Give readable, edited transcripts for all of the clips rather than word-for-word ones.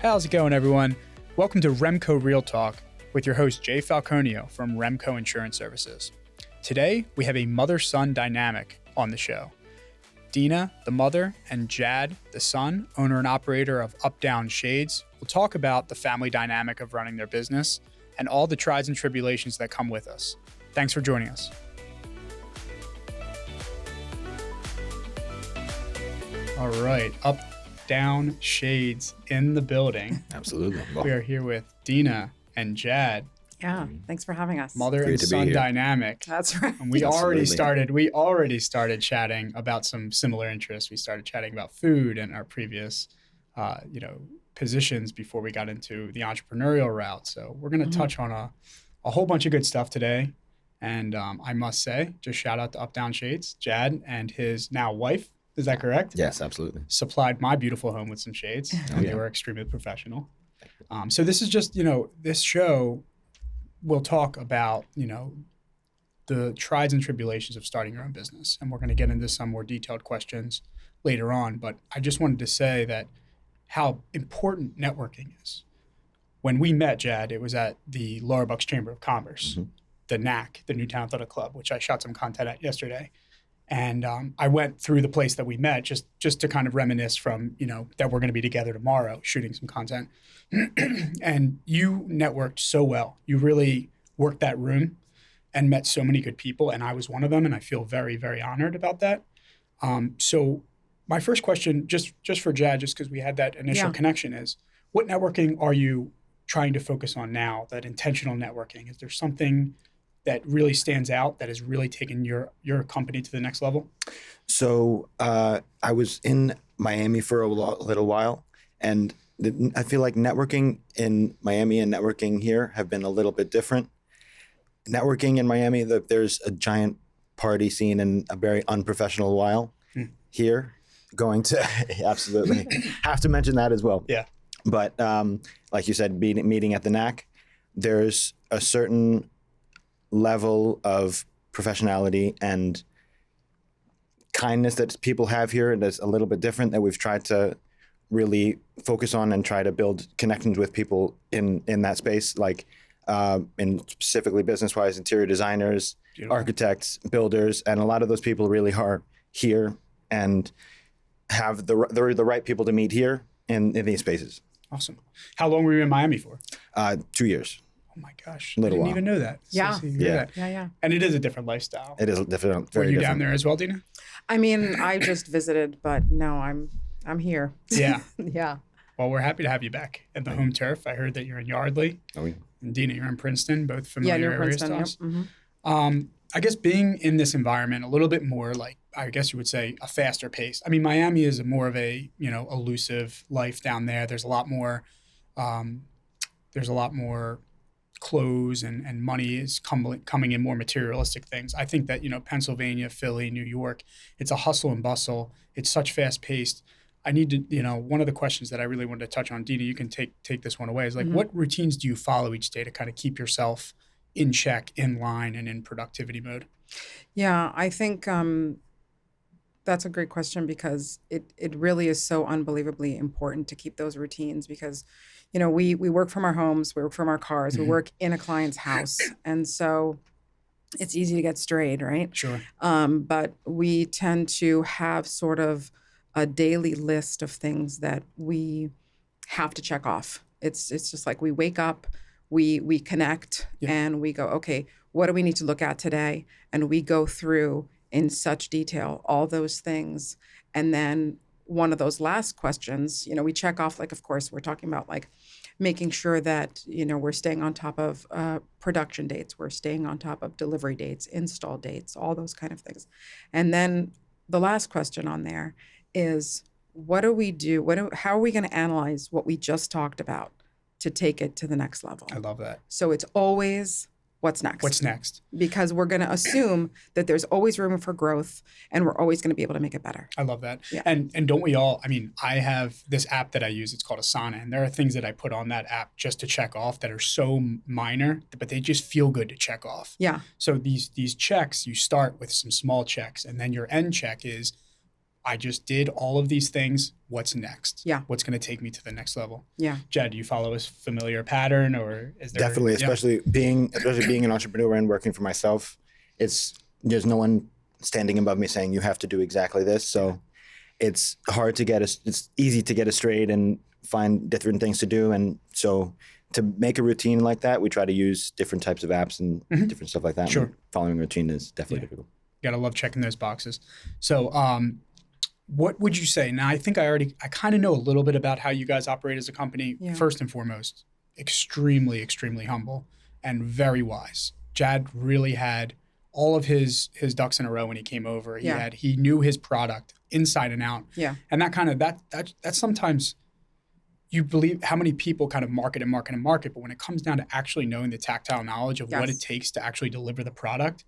How's it going, everyone? Welcome to REMCO Real Talk with your host, Jay Faloncio from REMCO Insurance Services. Today, we have a mother-son dynamic on the show. Dina, the mother, and Jad, the son, owner and operator of UpDownShades, will talk about the family dynamic of running their business and all the trials and tribulations that come with us. Thanks for joining us. All right, UpDownShades in the building. Absolutely. Well, we are here with Dina and Jad. Yeah, thanks for having us. Mother and son dynamic. That's right. And we already started chatting about some similar interests. We started chatting about food and our previous positions before we got into the entrepreneurial route. So we're going to touch on a whole bunch of good stuff today. And I must say, just shout out to UpDownShades, Jad and his now wife. Is that correct? Yes, absolutely. Supplied my beautiful home with some shades. They were extremely professional. So this is just, this show will talk about, the trials and tribulations of starting your own business. And we're going to get into some more detailed questions later on. But I just wanted to say that how important networking is. When we met, Jad, it was at the Lower Bucks Chamber of Commerce, the NAC, the Newtown Athletic Club, which I shot some content at yesterday. And I went through the place that we met just to kind of reminisce from, that we're going to be together tomorrow shooting some content. And you networked so well. You really worked that room and met so many good people. And I was one of them. And I feel very, very honored about that. So my first question, just for Jad, just because we had that initial connection, is what networking are you trying to focus on now, that intentional networking? Is there something that really stands out that has really taken your company to the next level? So I was in Miami for a little while, and I feel like networking in Miami and networking here have been a little bit different. Networking in Miami, there's a giant party scene and a very unprofessional while. Here, going to absolutely have to mention that as well. Yeah. But like you said, meeting at the NAC, there's a certain level of professionality and kindness that people have here that's a little bit different, that we've tried to really focus on and try to build connections with people in that space, like in specifically business-wise, interior designers, architects, builders, and a lot of those people really are here and have the right people to meet here in these spaces. Awesome. How long were you in Miami for? 2 years. Oh my gosh. I didn't even know that. Yeah. Yeah. And it is a different lifestyle. It is different. Were you down there as well, Dina? I mean, I just visited, but no, I'm here. Yeah. Yeah. Well, we're happy to have you back at the home turf. I heard that you're in Yardley. Oh, yeah. And Dina, you're in Princeton, both familiar near areas Princeton, to us. yep. Mm-hmm. I guess being in this environment, a little bit more like, I guess you would say, a faster pace. I mean, Miami is more of a, elusive life down there. There's a lot more clothes and money is coming in, more materialistic things. I think that, Pennsylvania, Philly, New York, it's a hustle and bustle. It's such fast paced. I need to, one of the questions that I really wanted to touch on, Dina, you can take this one away, is like, what routines do you follow each day to kind of keep yourself in check, in line, and in productivity mode? Yeah, I think that's a great question, because it really is so unbelievably important to keep those routines, because we work from our homes, we work from our cars, we work in a client's house. And so it's easy to get strayed, right? Sure. But we tend to have sort of a daily list of things that we have to check off. It's just like we wake up, we connect, and we go, okay, what do we need to look at today? And we go through in such detail all those things. And then one of those last questions, we check off, like, of course, we're talking about like making sure that, we're staying on top of production dates, we're staying on top of delivery dates, install dates, all those kind of things. And then the last question on there is, what do we do? How are we going to analyze what we just talked about to take it to the next level? I love that. So it's always what's next. What's next? Because we're going to assume that there's always room for growth, and we're always going to be able to make it better. I love that. Yeah. And don't we all? I mean, I have this app that I use. It's called Asana, and there are things that I put on that app just to check off that are so minor, but they just feel good to check off. Yeah. So these checks, you start with some small checks, and then your end check is, I just did all of these things. What's next? Yeah. What's going to take me to the next level? Yeah. Jad, do you follow a familiar pattern, or is there Definitely, especially being an entrepreneur and working for myself, there's no one standing above me saying you have to do exactly this. So it's hard to it's easy to get astray and find different things to do. And so to make a routine like that, we try to use different types of apps and different stuff like that. Sure. And following a routine is definitely difficult. Gotta love checking those boxes. So, what would you say? Now, I think I kind of know a little bit about how you guys operate as a company. Yeah. First and foremost, extremely, extremely humble and very wise. Jad really had all of his ducks in a row when he came over. He knew his product inside and out. Yeah. And that sometimes you believe how many people kind of market, but when it comes down to actually knowing the tactile knowledge of what it takes to actually deliver the product,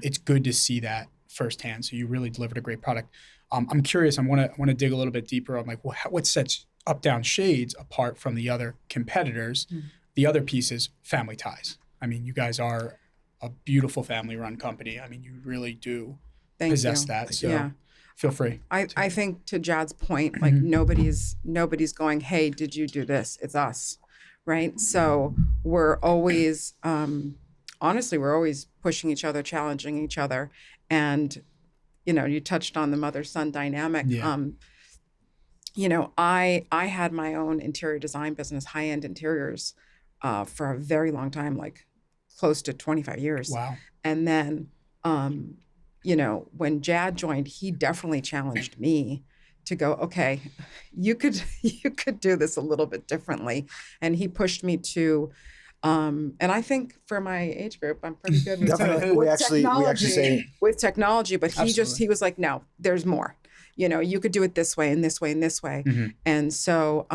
it's good to see that firsthand. So you really delivered a great product. I'm curious. I want to dig a little bit deeper on like what sets UpDownShades apart from the other competitors. The other piece is family ties. I mean, you guys are a beautiful family-run company. I mean, you really do possess that. So feel free. I think to Jad's point, like nobody's going, hey, did you do this? It's us, right? So we're always, honestly, we're always pushing each other, challenging each other. And, you touched on the mother-son dynamic. Yeah. I had my own interior design business, high-end interiors, for a very long time, like close to 25 years. Wow. And then, when Jad joined, he definitely challenged me to go, okay, you could do this a little bit differently. And he pushed me to, and I think for my age group, I'm pretty good with, with technology, but he was like, no, there's more. You could do it this way and this way and this way. And so,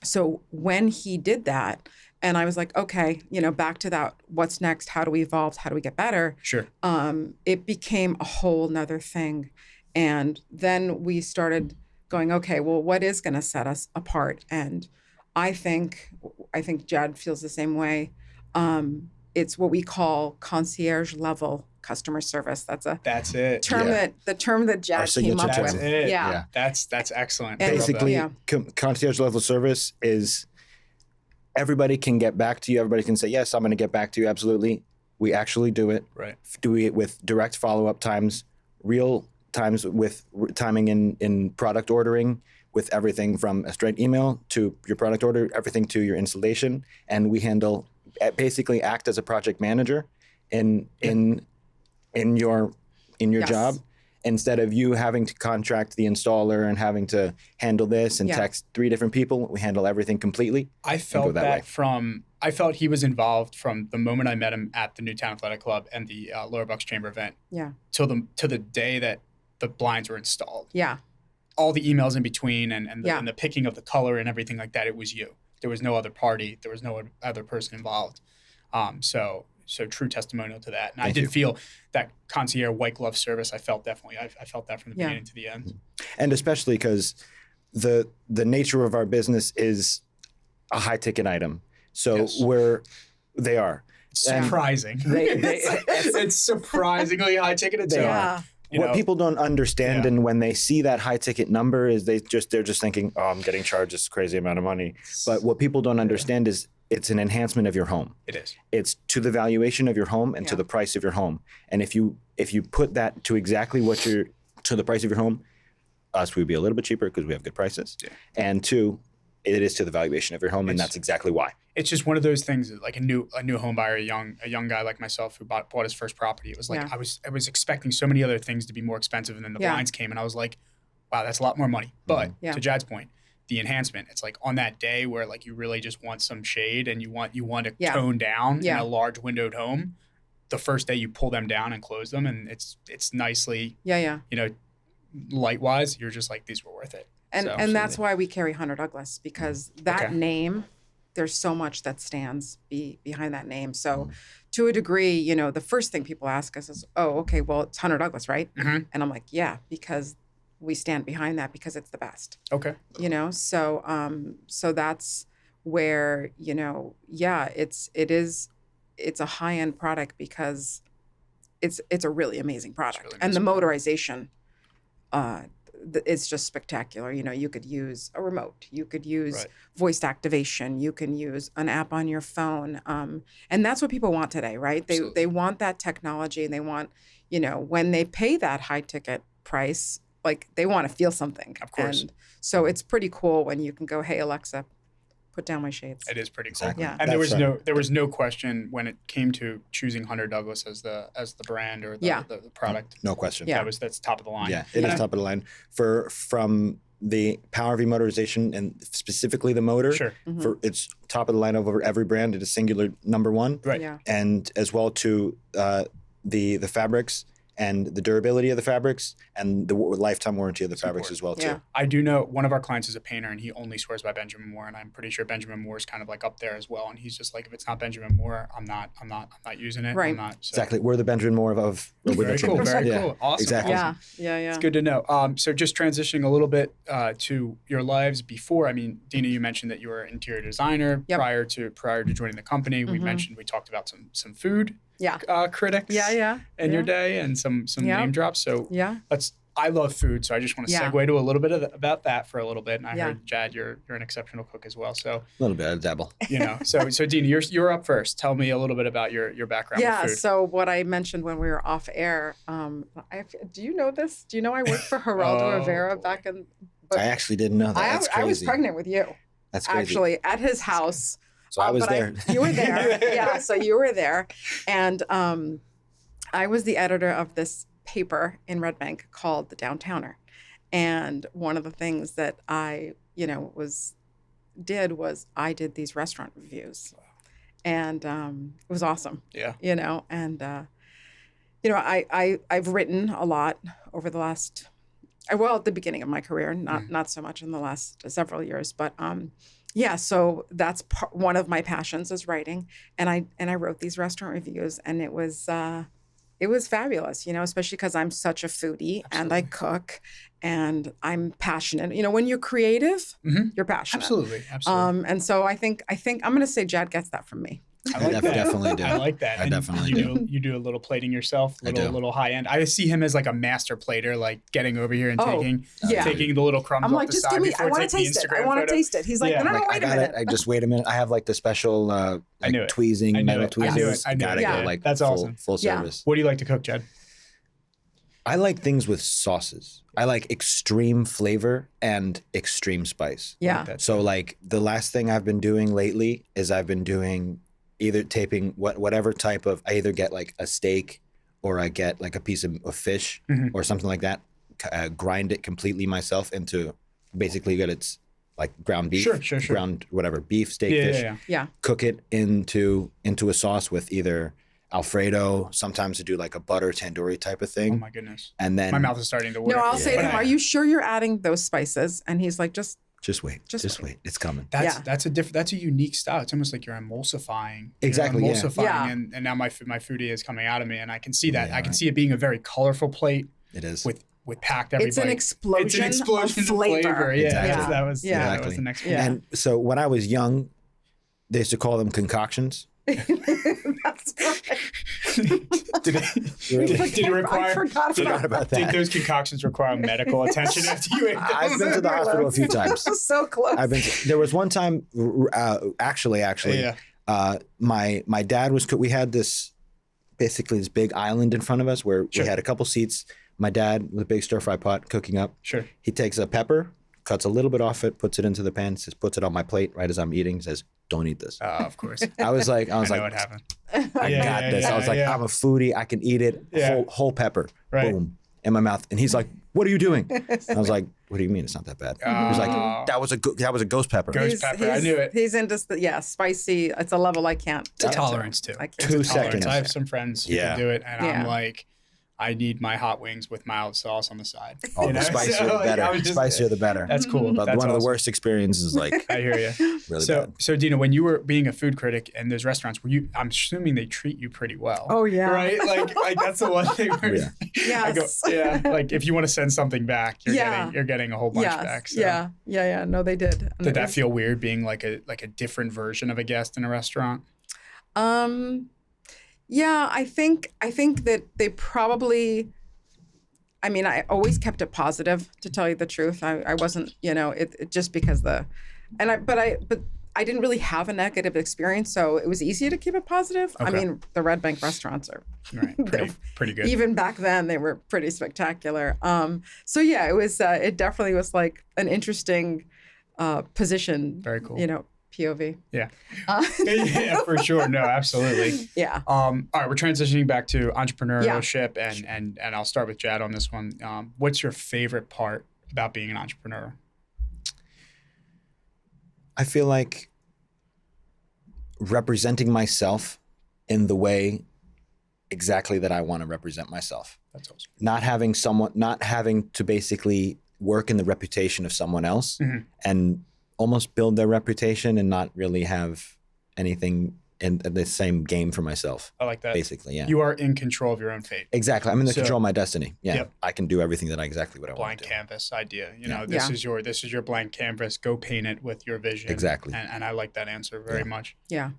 so when he did that, and I was like, okay, back to that, what's next? How do we evolve? How do we get better? Sure. It became a whole nother thing. And then we started going, okay, well, what is going to set us apart? And I think Jad feels the same way. It's what we call concierge-level customer service. That's it. The term that Jad came up with. Yeah. That's excellent. Basically, concierge-level service is everybody can get back to you. Everybody can say, yes, I'm going to get back to you. Absolutely. We actually do it. Right. Do it with direct follow-up times, real times with timing in product ordering, with everything from a straight email to your product order, everything to your installation. And we basically act as a project manager in your job. Instead of you having to contract the installer and having to handle this and text 3 different people, we handle everything completely. I felt I felt he was involved from the moment I met him at the Newtown Athletic Club and the Lower Bucks Chamber event. Yeah. To the day that the blinds were installed. Yeah. All the emails in between and the picking of the color and everything like that, it was you. There was no other party. There was no other person involved. So true testimonial to that. And I did feel that concierge white glove service. I felt that from the beginning to the end. And especially because the nature of our business is a high ticket item. So they are. Surprising. It's surprisingly high ticket. They are. What people don't understand, and when they see that high ticket number, is they're just thinking, oh, I'm getting charged this crazy amount of money. But what people don't understand is it's an enhancement of your home. It is. It's to the valuation of your home and to the price of your home. And if you put that to exactly to the price of your home, us would be a little bit cheaper because we have good prices. Yeah. And 2, it is to the valuation of your home, and that's exactly why. It's just one of those things, like a new home buyer, a young guy like myself who bought his first property. It was like I was expecting so many other things to be more expensive, and then the blinds came, and I was like, wow, that's a lot more money. But to Jad's point, the enhancement, it's like on that day where like you really just want some shade and you want to tone down in a large windowed home. The first day you pull them down and close them, and it's nicely light wise, you're just like, these were worth it. And that's why we carry Hunter Douglas, because that name, there's so much that stands behind that name. So to a degree, the first thing people ask us is, oh, okay, well, it's Hunter Douglas, right? And I'm like, yeah, because we stand behind that because it's the best. Okay. So that's where, it's a high-end product because it's a really amazing product. Really amazing. And the motorization it's just spectacular. You know, you could use a remote, you could use Right. voice activation, you can use an app on your phone, and that's what people want today, right? Absolutely. They want that technology, and they want, you know, when they pay that high ticket price, like they want to feel something. Of course. And so it's pretty cool when you can go, "Hey Alexa, put down my shades." It is pretty cool. Exactly. Yeah. And there That's was no question when it came to choosing Hunter Douglas as the brand or the product. No question. Yeah. That's top of the line. Yeah, it is top of the line from the power of motorization and specifically the motor. Sure. For it's top of the line over every brand. It is singular number one. Right. Yeah. And as well to the fabrics and the durability of the fabrics and the lifetime warranty of the fabrics as well too. Yeah. I do know one of our clients is a painter, and he only swears by Benjamin Moore, and I'm pretty sure Benjamin Moore is kind of like up there as well. And he's just like, if it's not Benjamin Moore, I'm not using it. Right. I'm not, so. Exactly. We're the Benjamin Moore of Very cool. Very cool. Awesome. Exactly. Yeah. Yeah. Yeah. It's good to know. So just transitioning a little bit to your lives before. I mean, Dina, you mentioned that you were an interior designer Yep. prior to joining the company. We talked about some food Yeah. critics. Yeah. In your day and some Yep. name drops. So Yeah. I love food, so I just want to Yeah. segue to a little bit about that for a little bit. And I Yeah. heard, Jad, you're an exceptional cook as well. So A little bit of dabble. you know, so Dina, you're up first. Tell me a little bit about your background Yeah. with food. So what I mentioned when we were off air, do you know this? Do you know I worked for Geraldo Oh, Rivera boy. back in? I actually didn't know that. That's crazy. I was pregnant with you, That's crazy. actually, at his house. So I was but there. you were there. Yeah. So you were there. And I was the editor of this paper in Red Bank called The Downtowner. And one of the things that I, was I did these restaurant reviews. And it was awesome. Yeah. I've written a lot over the last, at the beginning of my career, not so much in the last several years, but so that's one of my passions is writing, and I wrote these restaurant reviews, and it was fabulous, especially because I'm such a foodie. Absolutely. And I cook, and I'm passionate. When you're creative, you're passionate. Absolutely. And so I think I'm going to say Jad gets that from me. I like that. definitely do. I like that. I And definitely you do a little plating yourself, I do. little high end. I see him as like a master plater, like getting over here and yeah. taking the little crumbs I'm off like, the just side give me. before I want to taking taste the it. I Instagram want to photo. taste it. He's like, Yeah. no, Like, wait a I minute. I just wait a minute. I have like the special I knew it. tweezing, I knew metal it. I knew tweezers. it. I knew Gotta it. go Yeah. like That's full, awesome. full Yeah. service. What do you like to cook, Jed? I like things with sauces. I like extreme flavor and extreme spice. Yeah. That's So like the last thing I've been doing lately is I've been doing either taping whatever type of, I either get like a steak or I get like a piece of fish Mhm. or something like that, grind it completely myself into basically get its like ground beef, Sure. ground whatever, beef, steak, Yeah, fish, yeah, yeah. Yeah. cook it into a sauce with either Alfredo, sometimes to do like a butter tandoori type of Oh thing. my goodness. And then My mouth is starting to water. No, I'll say to Yeah. him, "Are you sure you're adding those spices?" And he's like, "Just just wait. Just Just wait. wait. It's coming. That's a unique style. It's almost like you're emulsifying. Exactly, yeah. Emulsifying, Yeah. and now my foodie is coming out of me, and I can see that. Yeah, I can right. see it being a very colorful plate It is. with packed everybody. it's an explosion, It's an explosion of flavor. Yeah, Exactly. that was Yeah. that was the next one. Yeah. And so when I was young, they used to call them concoctions. That's right. Did it require? I forgot Forgot about Did that. those concoctions require medical attention after you ate them? I've been to the hospital a few times. So close. There was one time, actually, Yeah. my dad was. We had this big island in front of us where Sure. we had a couple seats. My dad with a big stir fry pot cooking up. Sure. He takes a pepper, cuts a little bit off it, puts it into the pan, puts it on my plate right as I'm eating. Says, "Don't eat this." Of course. I was like, I know what happened. I Yeah, got yeah, this. yeah, I was like, yeah. I'm a foodie. I can eat it. Yeah. Whole pepper. Right. Boom. In my mouth. And he's like, "What are you doing?" I was like, "What do you mean? It's not that bad." He's like, Oh. that was a ghost pepper. Ghost pepper. I knew it. He's into spicy. It's a level I can't. It's a get to. tolerance too. I can't. It's a 2 tolerance. seconds. I have some friends who Yeah. can do it, and Yeah. I'm like, I need my hot wings with mild sauce on the side. Oh, You know? the spicier So, the like, better. I was just- Spicier the better. That's cool. But That's one of the awesome. worst experiences, like I hear you. really So, bad. so Dina, when you were being a food critic in those restaurants, I'm assuming they treat you pretty well. Oh, yeah. Right? Like that's the one thing where Yeah. I go, Yes. yeah. Like if you want to send something back, you're getting a whole bunch Yes. back. So. Yeah. No, they did. And Did it that was- feel weird being like a different version of a guest in a restaurant? Yeah, I think that they probably I mean, I always kept it positive, to tell you the truth. I wasn't, it just because but I didn't really have a negative experience, so it was easier to keep it positive. Okay. I mean, the Red Bank restaurants are Right. Pretty good. even back then, they were pretty spectacular. So yeah, it definitely was like an interesting position. Very cool. POV. Yeah. Yeah, for sure. No, absolutely. Yeah. All right, we're transitioning back to entrepreneurship, and I'll start with Jad on this one. What's your favorite part about being an entrepreneur? I feel like representing myself in the way exactly that I want to represent myself. That's awesome. Not having to basically work in the reputation of someone else and almost build their reputation and not really have anything in the same game for myself. I like that. Basically, yeah. You are in control of your own fate. Exactly. I'm in the control of my destiny. Yeah. Yep. I can do everything that exactly what I want Blank to do. canvas idea. This is your blank canvas. Go paint it with your vision. Exactly. And I like that answer very much. Yeah.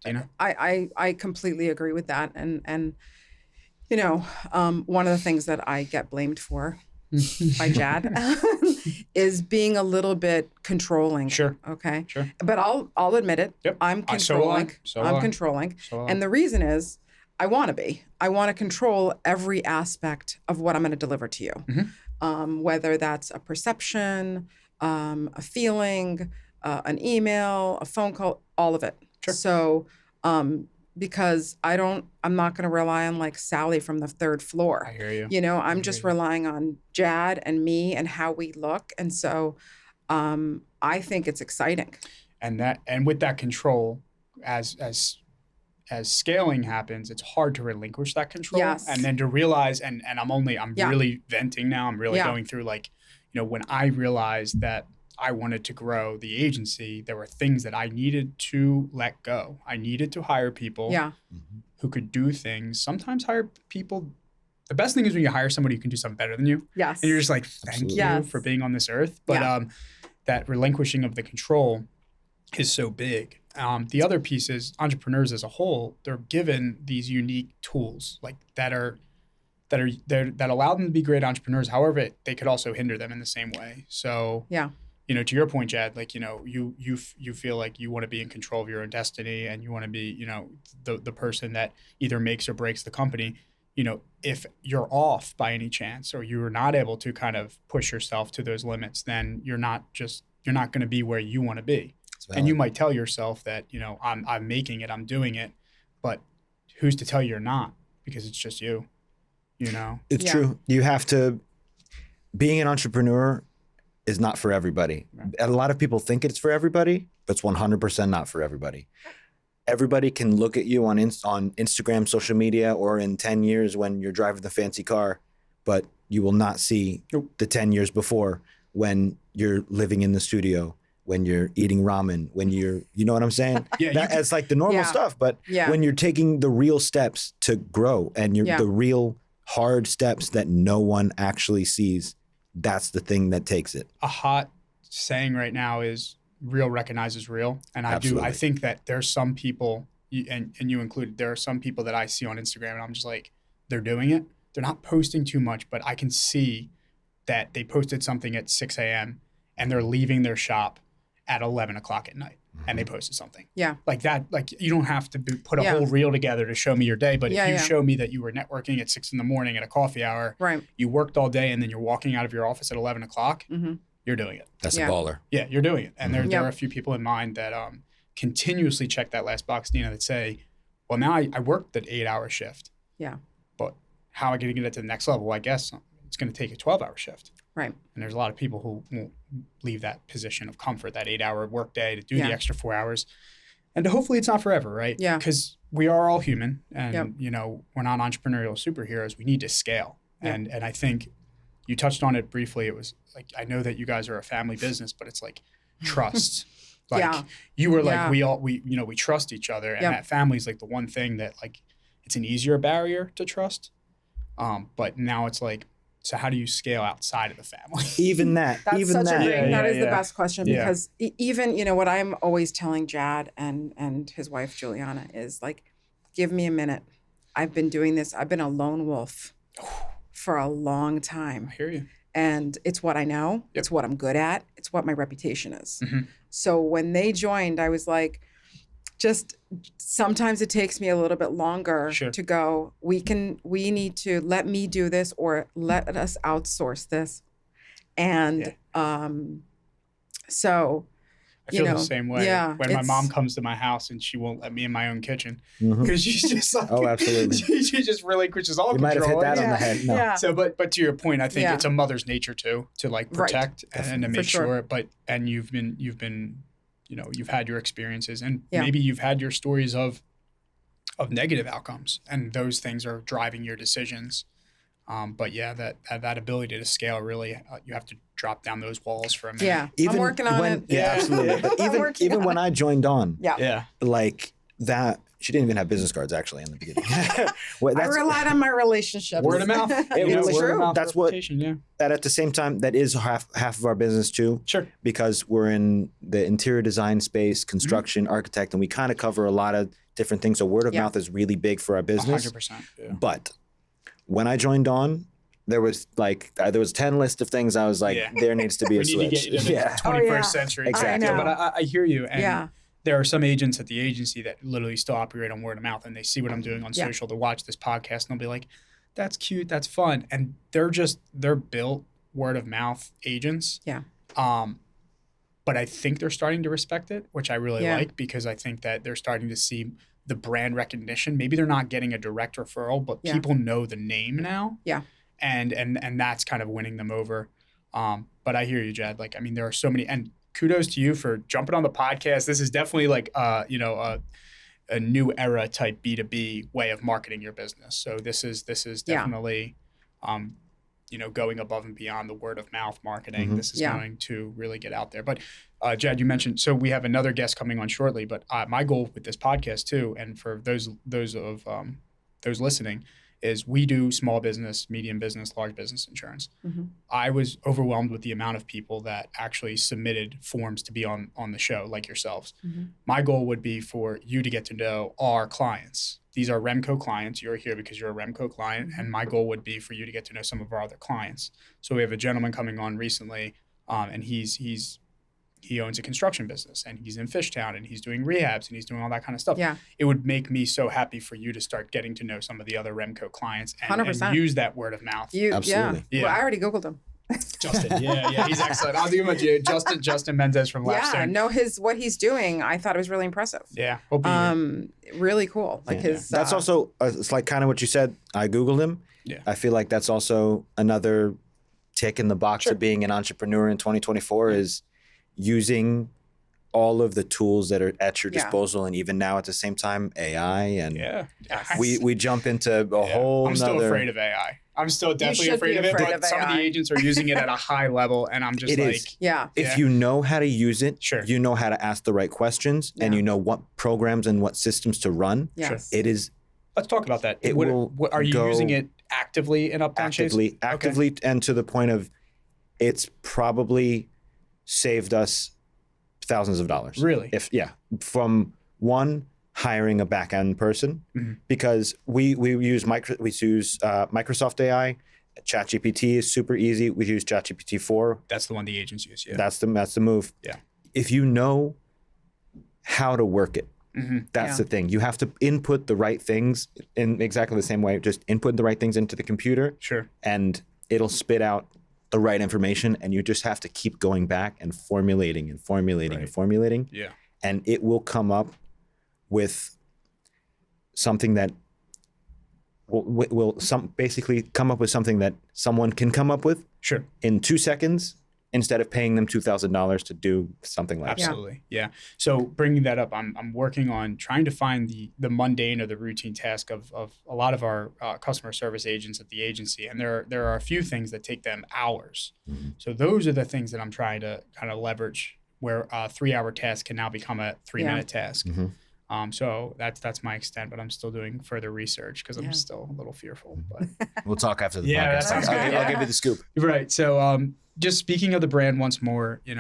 Dina? I completely agree with that. And one of the things that I get blamed for by Jad is being a little bit controlling. Sure. Okay. Sure. But I'll admit it. Yep. I'm controlling. I'm controlling. So And the reason is I want to be. I want to control every aspect of what I'm going to deliver to you. Whether that's a perception, a feeling, an email, a phone call, all of it. Sure. So, because I'm not going to rely on like Sally from the third floor. I hear you. I'm just relying on Jad and me and how we look. And so I think it's exciting. And with that control, as scaling happens, it's hard to relinquish that control. Yes. And then to realize, and I'm really venting now. I'm really going through when I realized that I wanted to grow the agency, there were things that I needed to let go. I needed to hire people who could do things. Sometimes hire people. The best thing is when you hire somebody who can do something better than you. Yes. And you're just like, thank you for being on this earth. But that relinquishing of the control is so big. The other piece is entrepreneurs as a whole, they're given these unique tools that allow them to be great entrepreneurs. However, they could also hinder them in the same way. So to your point, Jad, you feel like you want to be in control of your own destiny, and you want to be, the person that either makes or breaks the company. If you're off by any chance, or you're not able to kind of push yourself to those limits, then you're not going to be where you want to be. And you might tell yourself that, I'm making it, I'm doing it, but who's to tell you're not? Because it's just you, It's true. You have to, being an entrepreneur is not for everybody. Right. A lot of people think it's for everybody, but it's 100% not for everybody. Everybody can look at you on Instagram, social media, or in 10 years when you're driving the fancy car, but you will not see the 10 years before when you're living in the studio, when you're eating ramen, when you know what I'm saying? It's like the normal stuff, but when you're taking the real steps to grow and the real hard steps that no one actually sees, that's the thing that takes it. A hot saying right now is real recognizes real. And I think that there's some people, and you included, there are some people that I see on Instagram and I'm just like, they're doing it. They're not posting too much, but I can see that they posted something at 6 a.m. and they're leaving their shop at 11 o'clock at night and they posted something. Yeah. Like that, you don't have to put a whole reel together to show me your day, but if you show me that you were networking at 6 a.m. at a coffee hour, you worked all day and then you're walking out of your office at 11 o'clock, you're doing it. That's a baller. Yeah, you're doing it. And there are a few people in mind that continuously check that last box, Dina, that say, well, now I worked that 8-hour shift. Yeah. But how am I going to get it to the next level? Well, I guess it's going to take a 12-hour shift. Right. And there's a lot of people who won't leave that position of comfort, that 8-hour workday to do the extra 4 hours. And hopefully it's not forever, right? Yeah. Because we are all human and, we're not entrepreneurial superheroes. We need to scale. Yeah. And I think you touched on it briefly. It was like, I know that you guys are a family business, but it's like trust. You were like, we trust each other. And that family is like the one thing that it's an easier barrier to trust. But now it's like, so how do you scale outside of the family? That is the best question because even, what I'm always telling Jad and his wife, Juliana, is like, give me a minute. I've been doing this. I've been a lone wolf for a long time. I hear you. And it's what I know. Yep. It's what I'm good at. It's what my reputation is. Mm-hmm. So when they joined, I was like, just sometimes it takes me a little bit longer Sure. to go, we need to let me do this or let us outsource this. And so I feel the same way. Yeah, when my mom comes to my house and she won't let me in my own kitchen because she's just like, oh, absolutely. she just relinquishes all you control. might have hit that on the head. No. Yeah. So, but to your point, I think it's a mother's nature too, to like protect and to make sure. But you've been, you've had your experiences and maybe you've had your stories of negative outcomes, and those things are driving your decisions. But that ability to scale, really, you have to drop down those walls for a minute. Yeah, I'm working on it. Yeah, absolutely. But even when I joined on, like that, she didn't even have business cards actually in the beginning. I relied on my relationships. Word of mouth. It's true. That's what. That at the same time, that is half of our business too. Sure. Because we're in the interior design space, construction, architect, and we kind of cover a lot of different things. So word of mouth is really big for our business. 100%. Yeah. But when I joined on, there was 10 list of things I was like, there needs to be a switch. Need to get you to the 21st century. Exactly. But I hear you. And there are some agents at the agency that literally still operate on word of mouth, and they see what I'm doing on social to watch this podcast, and they'll be like, that's cute, that's fun. And they're built word of mouth agents. Yeah. But I think they're starting to respect it, which I really like, because I think that they're starting to see the brand recognition. Maybe they're not getting a direct referral, but people know the name now. Yeah. And that's kind of winning them over. But I hear you, Jad. Like, I mean, there are so many, and kudos to you for jumping on the podcast. This is definitely like, a new era type B2B way of marketing your business. So this is definitely, going above and beyond the word of mouth marketing. Mm-hmm. This is going to really get out there. But Jad, you mentioned, so we have another guest coming on shortly, but my goal with this podcast too, and for those listening, is we do small business, medium business, large business insurance. Mm-hmm. I was overwhelmed with the amount of people that actually submitted forms to be on the show, like yourselves. Mm-hmm. My goal would be for you to get to know our clients. These are REMCO clients. You're here because you're a REMCO client. And my goal would be for you to get to know some of our other clients. So we have a gentleman coming on recently, and he owns a construction business, and he's in Fishtown, and he's doing rehabs, and he's doing all that kind of stuff. Yeah. It would make me so happy for you to start getting to know some of the other REMCO clients and use that word of mouth. Absolutely. Yeah. Well, I already Googled him. Justin, he's excellent. I'll do him Justin Mendez from Leveson. Yeah, no, what he's doing, I thought it was really impressive. Yeah, really cool. Like his. That's also it's like kind of what you said. I Googled him. Yeah, I feel like that's also another tick in the box of being an entrepreneur in 2024 is using all of the tools that are at your disposal, and even now at the same time, AI and we jump into a whole. I'm still afraid of AI. I'm still definitely afraid of it, but some of the agents are using it at a high level, and I'm just if you know how to use it, you know how to ask the right questions, and you know what programs and what systems to run. Yes. It is. Let's talk about that. Are you using it actively in UpDownShades? Actively, and to the point of, it's probably saved us thousands of dollars. Really? From one, hiring a back end person, because we use Microsoft AI. ChatGPT is super easy. We use ChatGPT 4. That's the one the agents use. Yeah. That's the move. Yeah. If you know how to work it, that's the thing. You have to input the right things in exactly the same way. Just input the right things into the computer. Sure. And it'll spit out the right information, and you just have to keep going back and formulating and formulating and formulating. Yeah. And it will come up with something that will basically come up with something that someone can come up with in 2 seconds instead of paying them $2,000 to do something like that. Absolutely. Yeah. So bringing that up, I'm working on trying to find the mundane or the routine task of a lot of our customer service agents at the agency. And there are a few things that take them hours. Mm-hmm. So those are the things that I'm trying to kind of leverage, where a 3-hour task can now become a 3-minute task. Mm-hmm. So that's my extent, but I'm still doing further research because I'm still a little fearful. But we'll talk after the podcast. That sounds good. I'll give you the scoop. Right. So just speaking of the brand once more, you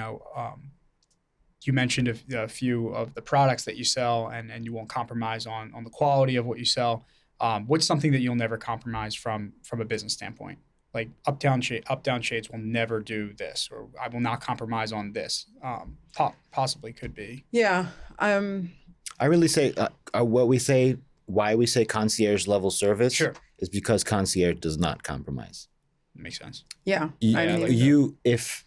mentioned a few of the products that you sell, and you won't compromise on the quality of what you sell. What's something that you'll never compromise from a business standpoint? like UpDownShades will never do this, or I will not compromise on this. Possibly could be. Yeah. I really say why we say concierge level service Sure. is because concierge does not compromise. Makes sense. Yeah. I like that.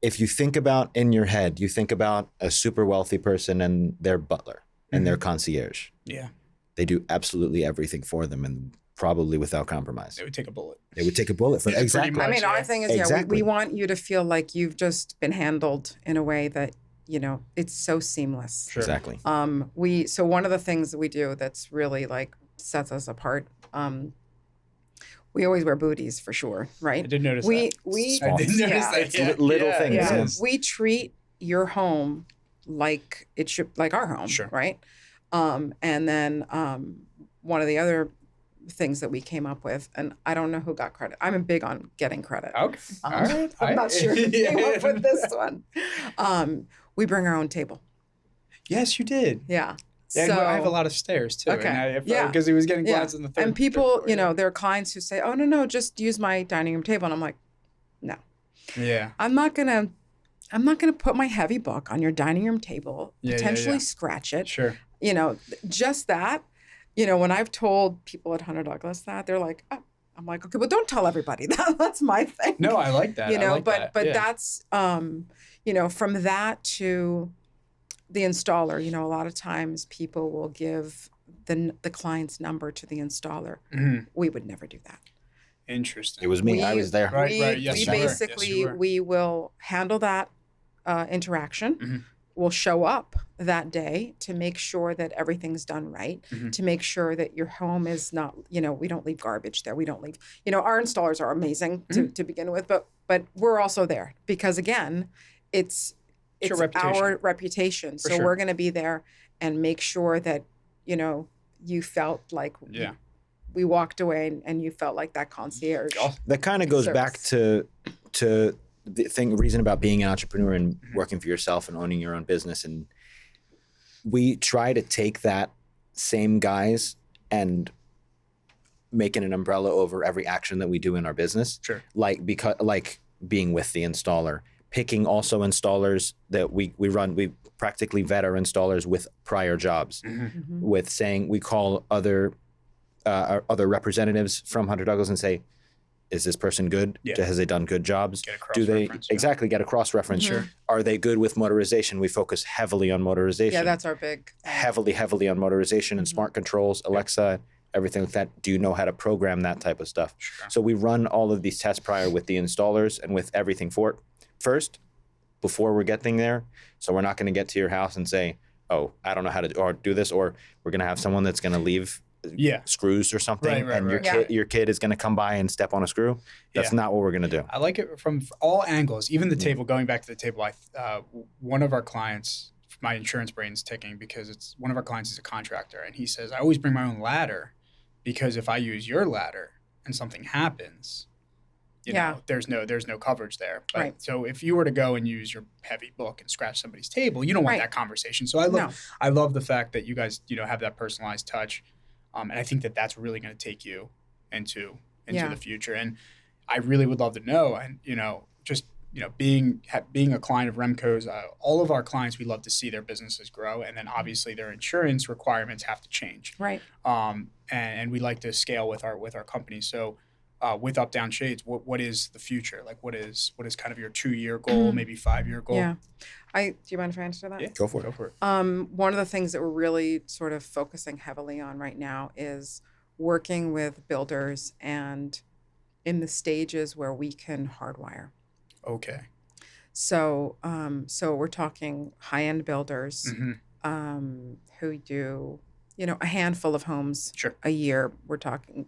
If you think about in your head, you think about a super wealthy person and their butler and their concierge. Yeah. They do absolutely everything for them and probably without compromise. They would take a bullet. They would take a bullet for Yeah, pretty exactly. much. I mean, our thing is, Exactly. we want you to feel like you've just been handled in a way that, it's so seamless. Sure. Exactly. So one of the things that we do that's really like sets us apart, we always wear booties for sure, right? I did notice we that. I did notice that. It's little things. Yeah. Yes. We treat your home like it should, like our home, Sure. right? And then one of the other things that we came up with, and I don't know who got credit. I'm big on getting credit. Okay. All right. I'm not sure who came up with this one. We bring our own table. Yes, you did. Yeah. Yeah, So, I have a lot of stairs too. Okay. And because he was getting clients in the third. and people, third floor, there are clients who say, "Oh no, just use my dining room table," and I'm like, "No, Yeah. I'm not gonna put my heavy book on your dining room table, potentially scratch it. Sure. Just that. When I've told people at Hunter Douglas that, they're like, "Oh," I'm like, "Okay, well, don't tell everybody that. That's my thing." No, I like that. I like but that. Yeah. that's from that to the installer. A lot of times people will give the client's number to the installer. Mhm. We would never do that. It Interesting. was me. I was there. Right, we, right. Yes, we you were. Yes, basically you were. we will handle that interaction. Mhm. We'll show up that day to make sure that everything's done right, Mhm. to make sure that your home is not, we don't leave garbage there. We don't leave, our installers are amazing to begin with, but we're also there because again, it's your our reputation. So sure. we're going to be there and make sure that, you felt like Yeah. we walked away and you felt like that concierge. That kind of goes back to the reason about being an entrepreneur and working for yourself and owning your own business. And we try to take that same guise and making an umbrella over every action that we do in our business. Sure. Like being with the installer, picking also installers that we run. We practically vet our installers with prior jobs, Mhm. with saying we call other representatives from Hunter Douglas and say, is this person good? Yeah. Has they done good jobs? Get a Do they cross-reference, yeah. exactly get a cross reference? Sure. Are they good with motorization? We focus heavily on motorization. Yeah, that's our big. heavily on motorization and Mhm. smart controls, Alexa, everything like that. Do you know how to program that type of stuff? Sure. So we run all of these tests prior with the installers and with everything for it first before we're getting there. So we're not going to get to your house and say, "Oh, I don't know how to do this," or we're going to have someone that's going to leave Yeah. screws or something, Right, and your right. your kid is going to come by and step on a screw. That's Yeah. not what we're going to do. I like it from all angles, even the table. Going back to the table, one of our clients, my insurance brain's ticking because it's one of our clients is a contractor, and he says, "I always bring my own ladder because if I use your ladder and something happens, there's no coverage there." But, Right. So if you were to go and use your heavy book and scratch somebody's table, you don't want Right. that conversation. So I love the fact that you guys have that personalized touch, and I think that that's really going to take you into Yeah. the future. And I really would love to know, and just being a client of REMCO's, all of our clients, we love to see their businesses grow, and then obviously their insurance requirements have to change. Right. And we like to scale with our company. So with UpDownShades, what is the future? Like what is kind of your 2-year goal, maybe 5-year goal? Yeah. Do you mind if I answer that? Yeah, Go for it. Go for it. One of the things that we're really sort of focusing heavily on right now is working with builders and in the stages where we can hardwire. Okay. So we're talking high-end builders Mhm. who do, a handful of homes Sure. a year. We're talking,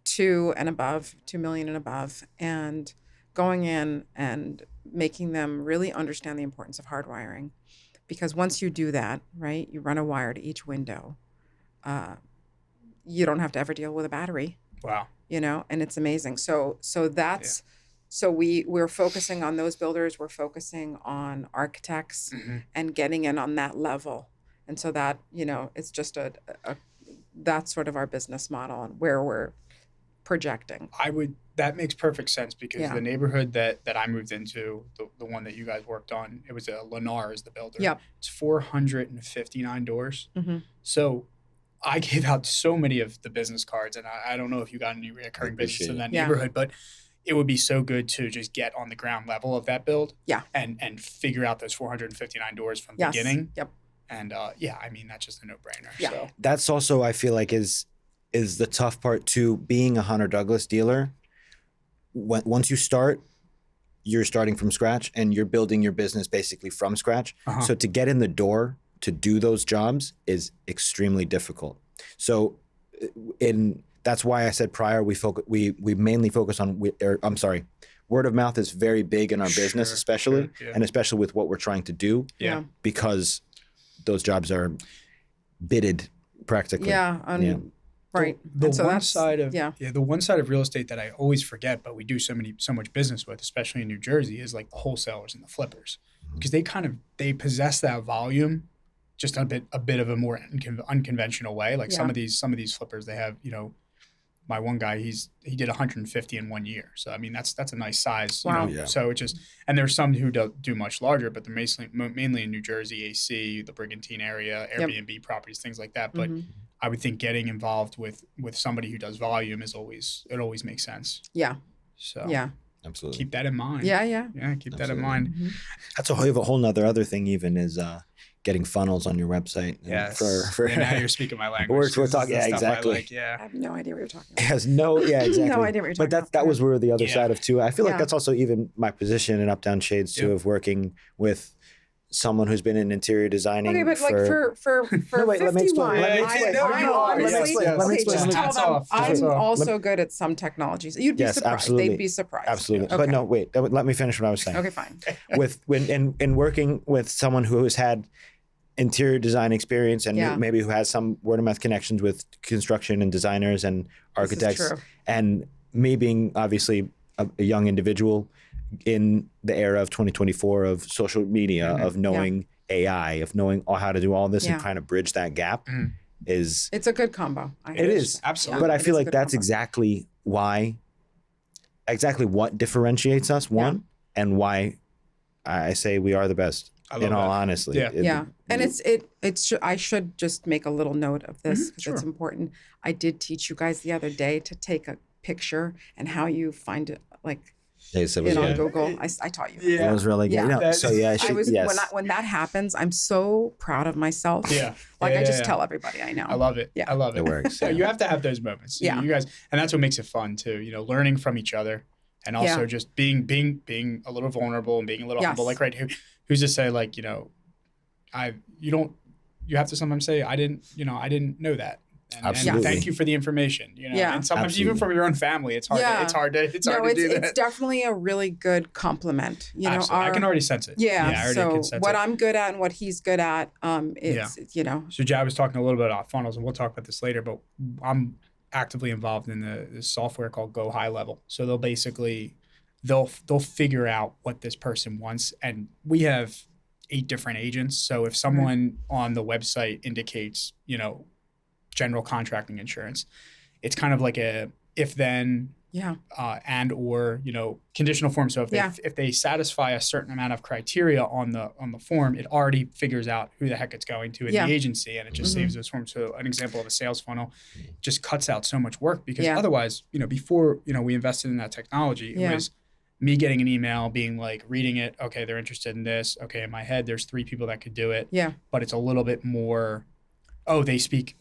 2 and above, 2 million and above, and going in and making them really understand the importance of hardwiring. Because once you do that, right, you run a wire to each window, you don't have to ever deal with a battery, Wow. and it's amazing. So that's, so we're focusing on those builders. We're focusing on architects Mhm. and getting in on that level. And so that, it's just that's sort of our business model and where we're projecting. That makes perfect sense because Yeah. the neighborhood that I moved into, the one that you guys worked on, it was Lennar is the builder. Yep. It's 459 doors. Mm-hmm. So I gave out so many of the business cards, and I don't know if you got any recurring business in that neighborhood, but it would be so good to just get on the ground level of that build, and figure out those 459 doors from the beginning. Yep. And I mean that's just a no-brainer. Yeah. So. That's also, I feel like, is the tough part too. Being a Hunter Douglas dealer, once you start, you're starting from scratch, and you're building your business basically from scratch. Uh-huh. So to get in the door to do those jobs is extremely difficult. So that's why I said prior, we mainly focus on, word of mouth is very big in our business, especially, and especially with what we're trying to do. Yeah. Because those jobs are bidded practically. Yeah. Right. The one side of real estate that I always forget, but we do so much business with, especially in New Jersey, is like the wholesalers and the flippers, because they possess that volume just a bit of a more unconventional way. Like some of these flippers, they have, my one guy, he did 150 in 1 year. So I mean that's a nice size. Wow. So it just, and there's some who do much larger, but they're mainly in New Jersey, AC, the Brigantine area, Airbnb properties, things like that. But I would think getting involved with somebody who does volume it always makes sense. Yeah. So Absolutely. keep that in mind. Yeah. Yeah, keep that in mind. Mm-hmm. That's a whole other thing even is getting funnels on your website. Yes. For now you're speaking my language. We're talking, exactly. I have no idea what you're talking about. Has exactly. No idea what you're talking about. But that was where the other side of too. I feel like that's also even my position in UpDownShades too, of working with someone who's been in interior designing. Okay, but for No, wait, let me explain. Let me explain. Let me explain. Hats off. I'm also good at some technologies. You'd be surprised. Absolutely. They'd be surprised. Absolutely. Okay. But no, wait. Let me finish what I was saying. Okay, fine. In working with someone who has had interior design experience and maybe who has some word of mouth connections with construction and designers and architects, and me being obviously a young individual in the era of 2024 of social media, of knowing AI, of knowing how to do all this and kind of bridge that gap it's a good combo. It is. Absolutely. But I feel like that's exactly what differentiates us, and why I say we are the best. In all honesty, and I should just make a little note of this because it's important. I did teach you guys the other day to take a picture and how you find it, like on Google. I taught you. That was really good. When that happens, I'm so proud of myself. I just tell everybody I know. I love it. I love it. It works. You have to have those moments. You guys, and that's what makes it fun too. Learning from each other, and also just being a little vulnerable and being a little humble. Like who's to say like you have to sometimes say I didn't know that. And thank you for the information. And sometimes even from your own family, it's hard. It's hard to do that. It's definitely a really good compliment. I can already sense it. So what I'm good at and what he's good at, So Jad was talking a little bit about funnels, and we'll talk about this later. But I'm actively involved in this software called Go High Level. So they'll figure out what this person wants, and we have 8 different agents. So if someone on the website indicates, general contracting insurance, it's kind of like a if then and or conditional form. So if they satisfy a certain amount of criteria on the form, it already figures out who the heck it's going to in the agency, and it just saves those forms. So an example of a sales funnel just cuts out so much work, because otherwise before we invested in that technology, it was me getting an email being like, reading it, okay, they're interested in this, okay, in my head there's 3 people that could do it, but it's a little bit more, they speak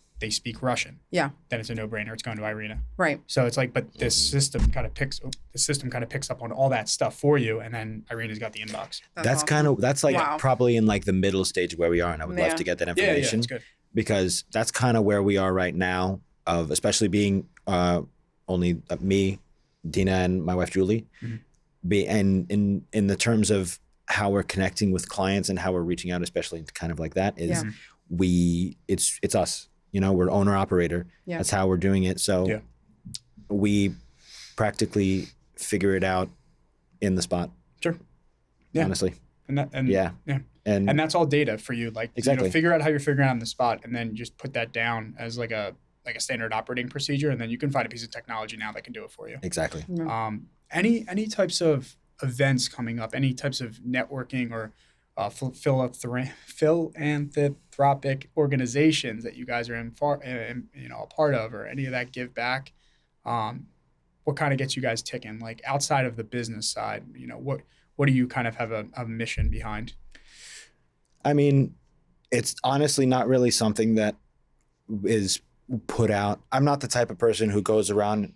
Russian. Then it's a no-brainer. It's going to Irina. Right. So it's like, but this system kind of picks up on all that stuff for you, and then Irina's got the inbox. That's awesome. Probably in like the middle stage where we are, and I would love to get that information. Yeah, it's good. Because that's kind of where we are right now, of especially being only me, Dina, and my wife Julie, and in the terms of how we're connecting with clients and how we're reaching out, especially kind of like that, is it's us. We're owner operator. That's how we're doing it. So we practically figure it out in the spot. Sure. Honestly. And that's all data for you. Like, exactly. Figure out how you're figuring out on the spot, and then just put that down as like a like a standard operating procedure, and then you can find a piece of technology now that can do it for you. Exactly. Any types of events coming up, any types of networking or philanthropic organizations that you guys are a part of, or any of that give back? What kind of gets you guys ticking? Like outside of the business side, what do you kind of have a mission behind? I mean, it's honestly not really something that is put out. I'm not the type of person who goes around.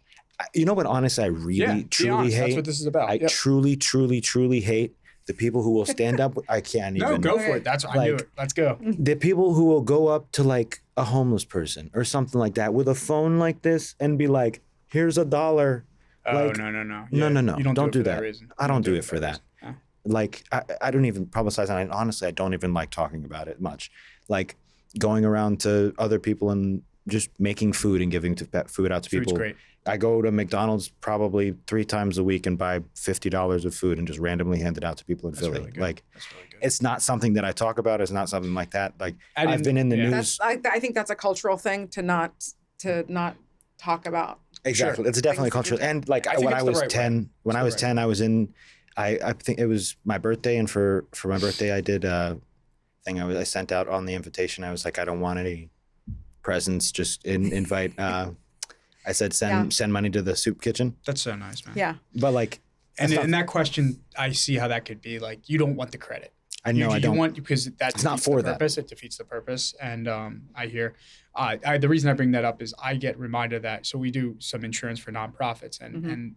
You know what? Honestly, I really, truly hate. That's what this is about. I truly, truly, truly hate the people who will stand up. I can't even. No, go for it. That's I knew it. Let's go. The people who will go up to like a homeless person or something like that with a phone like this and be like, "Here's $1." Oh, like, no. No. You don't do do that. I don't do it for that. Yeah. Like, I don't even publicize it. Honestly, I don't even like talking about it much. Like going around to other people and just making food and giving food out to people. Food's great. I go to McDonald's probably 3 times a week and buy $50 of food and just randomly hand it out to people in Philly. Really good. Like, That's really good. it's not something that I talk about. It's not something like that. Like, I've been in the news. I think that's a cultural thing to not talk about. Exactly. Sure. It's definitely cultural. And like when I was 10, I was in, I think it was my birthday. And for my birthday, I did a thing I sent out on the invitation. I was like, I don't want any presents. Just invite, I said, send money to the soup kitchen. That's so nice, man. Yeah. But like, And in that question, I see how that could be. Like, you don't want the credit. I know I don't. You want, because that It's not defeats for the that. purpose. It defeats the purpose. And I hear, the reason I bring that up is I get reminded that, so we do some insurance for nonprofits, and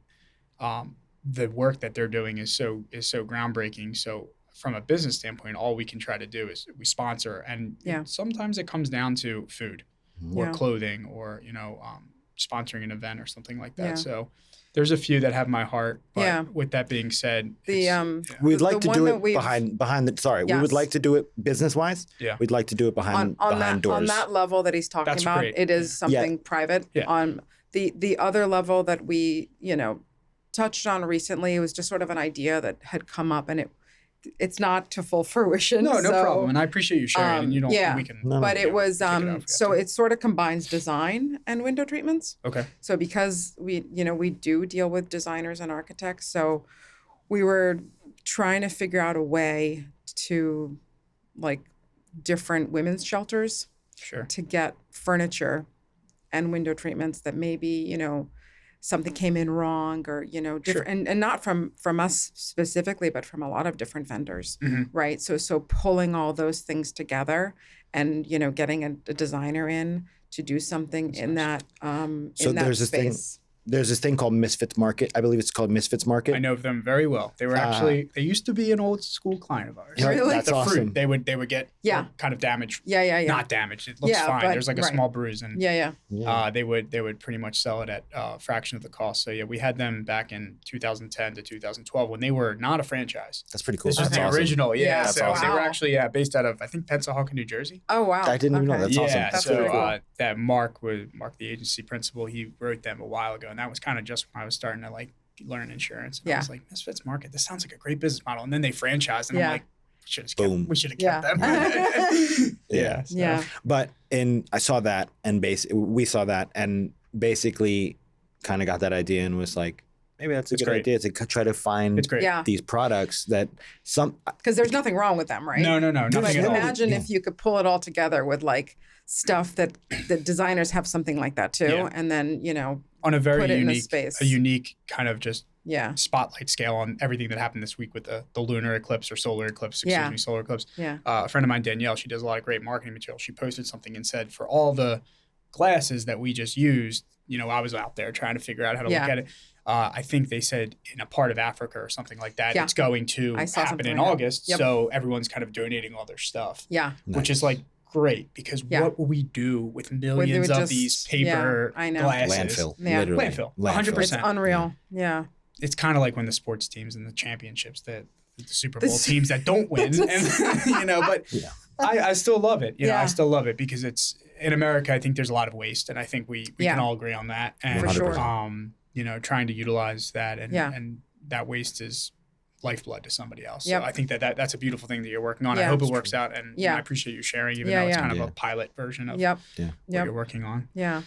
the work that they're doing is so groundbreaking. So from a business standpoint, all we can try to do is we sponsor, and sometimes it comes down to food or clothing or sponsoring an event or something like that. Yeah. So there's a few that have my heart. But with that being said, we'd like to do it behind the. Sorry, we would like to do it business wise. Yeah, we'd like to do it behind doors. On that level that he's talking about, great. it is something private. Yeah. On the other level that we touched on recently, it was just sort of an idea that had come up, and it's not to full fruition. No problem. And I appreciate you sharing. And you don't. Yeah. We can. But it was so it sort of combines design and window treatments. Okay. So because we do deal with designers and architects, so we were trying to figure out a way to like different women's shelters to get furniture and window treatments that maybe something came in wrong or different and not from us specifically, but from a lot of different vendors, right? So pulling all those things together and getting a designer in to do something in that So there's this space. There's this thing called Misfits Market. I believe it's called Misfits Market. I know them very well. They were actually they used to be an old school client of ours. Really? That's the awesome. fruit they would get kind of damaged. Yeah. Not damaged. It looks fine. But, There's like a small bruise, and they would pretty much sell it at a fraction of the cost. So we had them back in 2010 to 2012 when they were not a franchise. That's pretty cool. This was That's the awesome. original. Yeah. That's So awesome. they were actually based out of, I think, Pensacola, New Jersey. Oh wow. I didn't even know. That's awesome. Yeah. That's So really cool. that Mark, the agency principal, he wrote them a while ago, and that was kind of just when I was starting to like learn insurance. And I was like, Misfits Market, this sounds like a great business model. And then they franchised, and I'm like, we should have kept them. Yeah. But I saw that, and we saw that, and basically kind of got that idea and was like, maybe that's a good idea to try to find these products that because there's nothing wrong with them, right? No, nothing like, at all. Imagine if you could pull it all together with like stuff that the designers have something like that too, and then on a very put it unique, in a space. a unique kind of just yeah. spotlight scale on everything that happened this week with the lunar eclipse or solar eclipse, solar eclipse. Yeah. A friend of mine, Danielle, she does a lot of great marketing material. She posted something and said, for all the glasses that we just used, you know, I was out there trying to figure out how to look at it. I think they said in a part of Africa or something like that, it's going to happen in August. Yep. So everyone's kind of donating all their stuff. Yeah. Which is like great, because what will we do with millions of these paper glasses? Landfill. Yeah. Literally. Landfill. Landfill. 100%. It's unreal. Yeah. It's kind of like when the sports teams and the championships, the Super Bowl teams that don't win, and, you know, but I still love it. You know, I still love it because it's in America. I think there's a lot of waste, and I think we can all agree on that. And, for sure. You know, trying to utilize that and that waste is lifeblood to somebody else. So I think that's a beautiful thing that you're working on. I hope it works out, and I appreciate you sharing, even though it's kind of a pilot version of what you're working on. Yeah.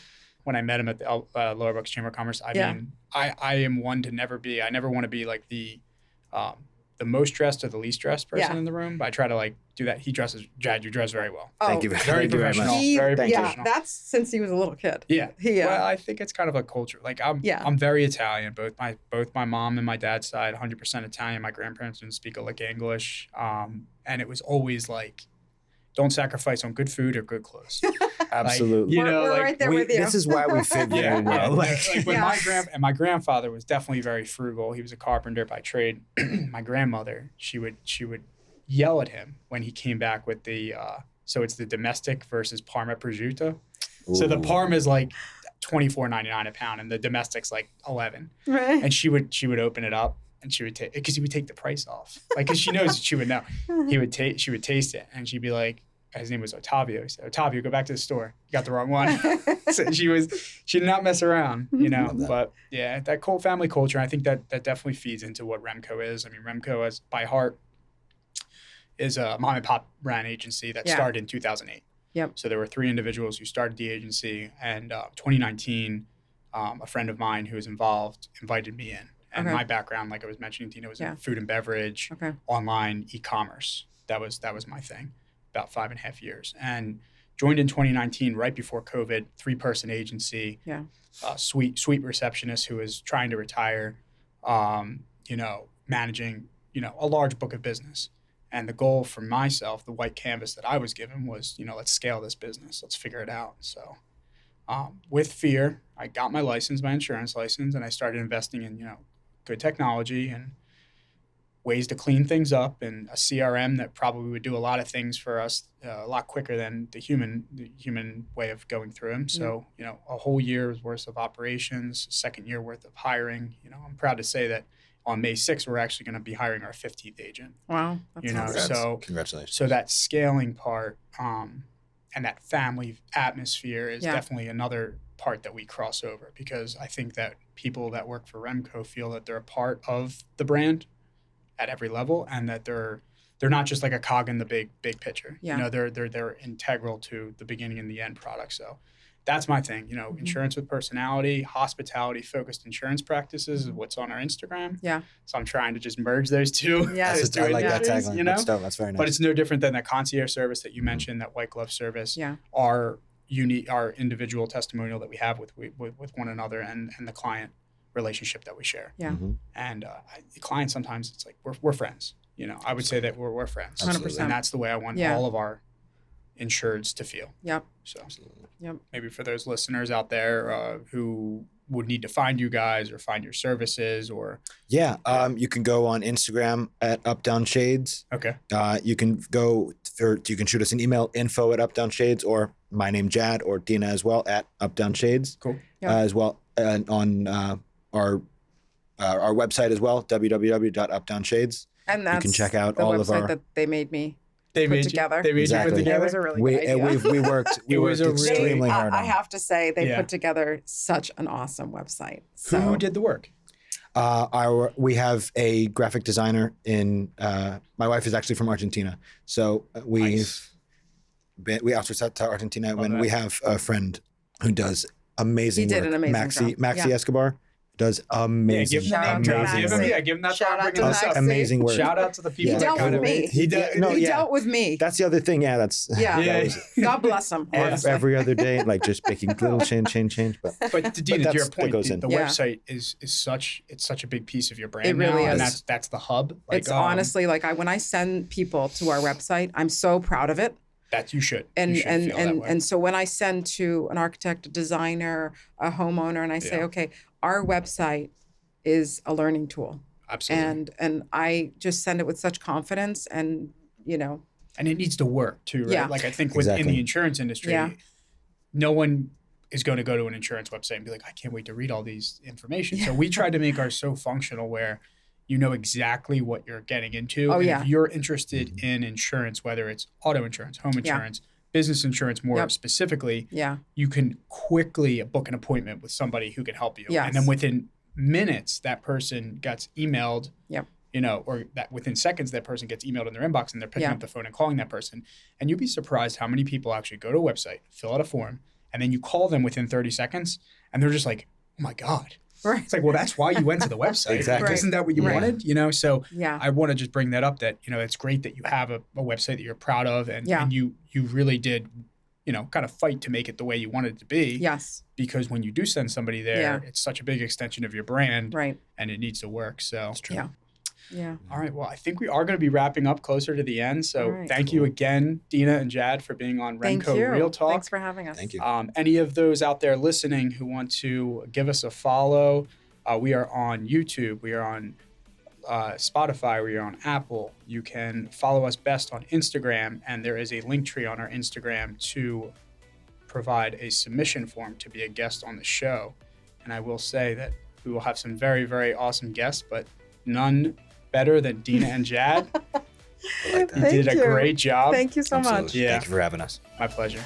when I met him at the Lower Bucks Chamber of Commerce. I mean, I am one to I never want to be like the most dressed or the least dressed person in the room. But I try to like do that. He dresses, Jad, you dress very well. Thank you. Very professional. Very professional. That's since he was a little kid. Yeah. Well, I think it's kind of a culture. Like I'm very Italian. Both my mom and my dad's side, 100% Italian. My grandparents didn't speak a lick English. And it was always like, don't sacrifice on good food or good clothes. Absolutely. Like, we're like, right there with you. This is why we fit very well. Like when my grandfather was definitely very frugal. He was a carpenter by trade. My grandmother, she would yell at him when he came back with the so it's the domestic versus Parma prosciutto. Ooh. So the Parma is like $24.99 a pound, and the domestic's like $11. Right. And she would open it up, and she would take because he would take the price off, like because she knows she would know. She would taste it, and she'd be like, his name was Ottavio. He said, Ottavio, go back to the store. You got the wrong one. So she did not mess around, you know. But yeah, that family culture, I think that definitely feeds into what REMCO is. I mean, REMCO as by heart is a mom and pop ran agency that started in 2008. Yep. So there were 3 individuals who started the agency, and 2019, a friend of mine who was involved invited me in. And my background, like I was mentioning, Dina, was in food and beverage, online e-commerce. That was my thing, about 5.5 years. And joined in 2019, right before COVID, 3-person agency, sweet receptionist who was trying to retire, managing, a large book of business. And the goal for myself, the white canvas that I was given was, let's scale this business. Let's figure it out. So with fear, I got my insurance license, and I started investing in, good technology and ways to clean things up, and a CRM that probably would do a lot of things for us a lot quicker than the human way of going through them. So, a whole year's worth of operations, second year worth of hiring. I'm proud to say that on May 6th, we're actually going to be hiring our 15th agent. Wow. That's awesome. So congratulations. So that scaling part and that family atmosphere is definitely another part that we cross over, because I think that people that work for REMCO feel that they're a part of the brand at every level, and that they're not just like a cog in the big picture. Yeah. They're integral to the beginning and the end product. So that's my thing. Insurance with personality, hospitality focused insurance practices is what's on our Instagram. Yeah. So I'm trying to just merge those two. Yeah. I like that tagline. That's very nice. But it's no different than that concierge service that you mentioned, that white glove service. Yeah. Our individual testimonial that we have with one another, and the client relationship that we share. Yeah. Mm-hmm. And the client, sometimes it's like we're friends. I would say that we're friends. 100%. And that's the way I want all of our insureds to feel. Yep. So Yep. maybe for those listeners out there who would need to find you guys or find your services, or you can go on Instagram at UpDownShades. Okay. You can you can shoot us an email, info@UpDownShades, or my name Jad, or Dina as well, at UpDownShades. Cool. As well, on our website as well, www.UpDownShades. And that's you can check out the all website of our that they made me They put made together. You put together. It was a really good idea. We worked extremely hard on I it. have to say, they put together such an awesome website. So. Who did the work? We have a graphic designer in. My wife is actually from Argentina, so we outsourced that to Argentina. We have a friend who does amazing work. He did an amazing job. Maxi Escobar does amazing. Give him that. Shout out to Maxi. Amazing work. Shout out to the people He that dealt with me. He dealt with me. That's the other thing. Yeah, that's God bless him. Honestly. every other day, like just making little change. But Dina, to your point, the in. website is such a big piece of your brand. It really now, is. And that's the hub. Like, It's honestly like when I send people to our website, I'm so proud of it. That you should. And you should feel that way. and so when I send to an architect, a designer, a homeowner, and I say, okay, our website is a learning tool. Absolutely. And I just send it with such confidence, and And it needs to work too, right? Yeah. Like I think in the insurance industry, no one is going to go to an insurance website and be like, I can't wait to read all these information. So we try to make ours so functional where you know exactly what you're getting into. If you're interested in insurance, whether it's auto insurance, home insurance, business insurance more specifically, you can quickly book an appointment with somebody who can help you. Yes. And then within minutes, that person gets emailed, or that within seconds, that person gets emailed in their inbox, and they're picking up the phone and calling that person. And you'd be surprised how many people actually go to a website, fill out a form, and then you call them within 30 seconds and they're just like, oh my God. Right. It's like, well, that's why you went to the website. Exactly. Like, isn't that what you wanted? You know, so Yeah. I want to just bring that up that, you know, it's great that you have a website that you're proud of and you really did, you know, kind of fight to make it the way you wanted it to be. Yes. Because when you do send somebody there, it's such a big extension of your brand. Right. And it needs to work. So That's true. Yeah. Yeah. all right. Well, I think we are going to be wrapping up closer to the end. So right. thank you again, Dina and Jad, for being on Thank REMCO you. Real Talk. Thanks for having us. Thank you. Any of those out there listening who want to give us a follow, we are on YouTube. We are on Spotify. We are on Apple. You can follow us best on Instagram. And there is a link tree on our Instagram to provide a submission form to be a guest on the show. And I will say that we will have some very, very awesome guests, but none better than Dina and Jad. I like that. You did a great job. Thank you so much. Absolutely. Yeah. Thank you for having us. My pleasure.